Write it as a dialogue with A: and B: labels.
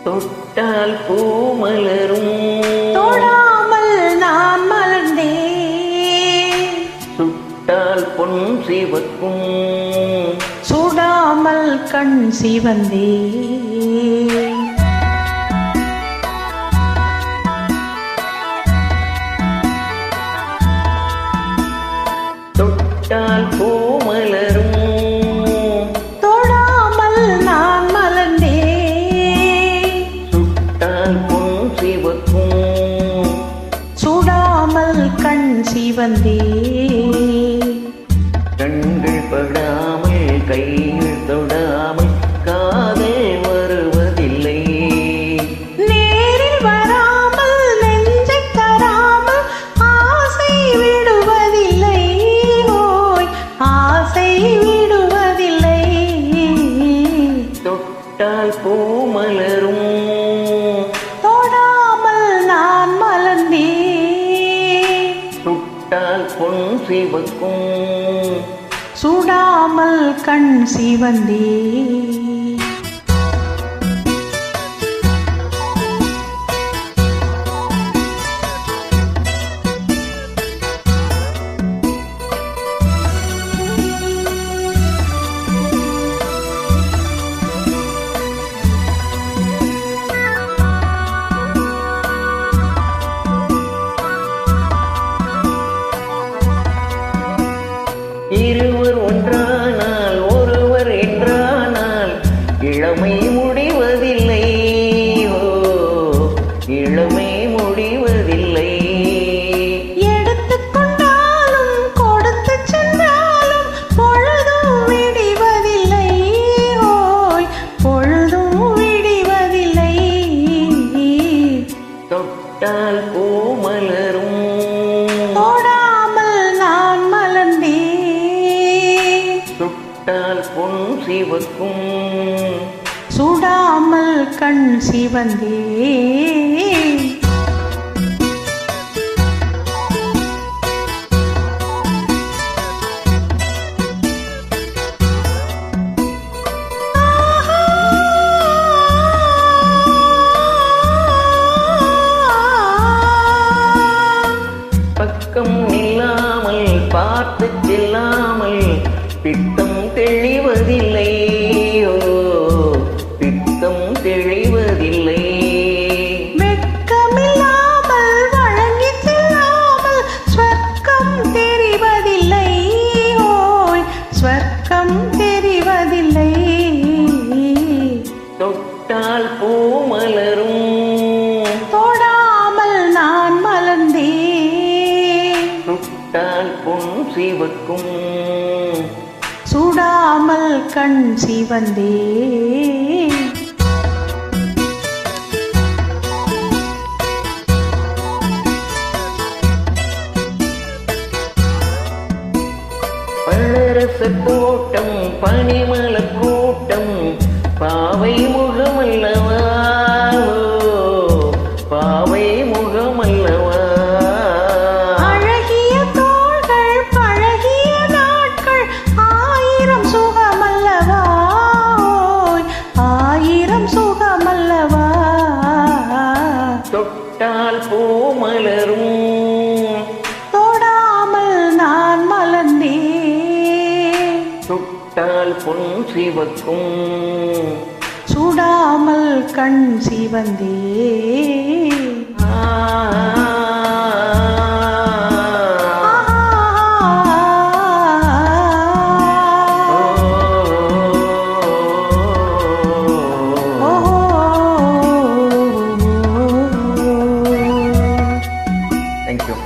A: தொட்டால் பூ மலரும்,
B: தொடாமல் நான் மலர்ந்தேன்.
A: சுட்டால் பொன் சிவக்கும்,
B: சுடாமல் கண் சிவந்தேன்.
A: தொட்டால் பூ மலரும்,
B: தொடாமல் நான் மலர்ந்தேன்.
A: சுட்டால் பொன் சிவக்கும்,
B: சுடாமல் கண் சிவந்தேன்.
A: கண்கள் படாமல் கைகள் தொடாமல் காதல் வருவதில்லை.
B: நேரில் வராமல் நெஞ்சை தராமல் ஆசை விடுவதில்லை. ஓய் ஆசை விடுவதில்லை.
A: தொட்டால் பூ மலரும்,
B: தொடாமல் நான் மலர்ந்தேன்.
A: சுட்டால் பொன் சிவக்கும்,
B: சுடாமல் கண் சிவந்தேன்.
A: இருவர் ஒன்றானால் ஒருவர் என்றானால் இளமை முடிவதில்லை. ஓ இளமை முடிவதில்லை.
B: எடுத்துக்கொண்டாலும் கொடுத்து சென்றாலும் பொழுதும் விடிவதில்லை. ஓய் பொழுதும் விடிவதில்லை.
A: தொட்டால் பூ மலரும்,
B: தொடாமல் நான் மலர்ந்தேன்.
A: சுட்டால் பொன் சிவக்கும்,
B: சுடாமல் கண் சிவந்தேன்.
A: பக்கம் நில்லாமல் பார்த்து செல்லாமல் பித்தம் தெளிவதில்லை. ஓ பித்தம் தெளிவதில்லை.
B: வெட்கமில்லாமல் வழங்கி செல்லாமல் ஸ்வர்க்கம் தெரிவதில்லை. ஓய் ஸ்வர்க்கம் தெரிவதில்லை.
A: தொட்டால் பூ மலரும்,
B: தொடாமல் நான் மலர்ந்தேன்.
A: சுட்டால் பொன் சிவக்கும்,
B: சுடாமல் கண் சிவந்தேன்.
A: பழரச தோட்டம் பனிமலர் கூட்டம் பாவை முகமல்லவா. ஓ, பாவை முகமல்லவா.
B: அழகிய தோள்கள் பழகிய நாட்கள் ஆயிரம் சுகமல்லவா. ஓய் ஆயிரம் சுகமல்லவா.
A: தொட்டால் பூ மலரும்,
B: தொடாமல் நான் மலர்ந்தேன்.
A: சுட்டால் பொன் சிவக்கும்,
B: சுடாமல் கண் சிவந்தேன்.
A: Thank you.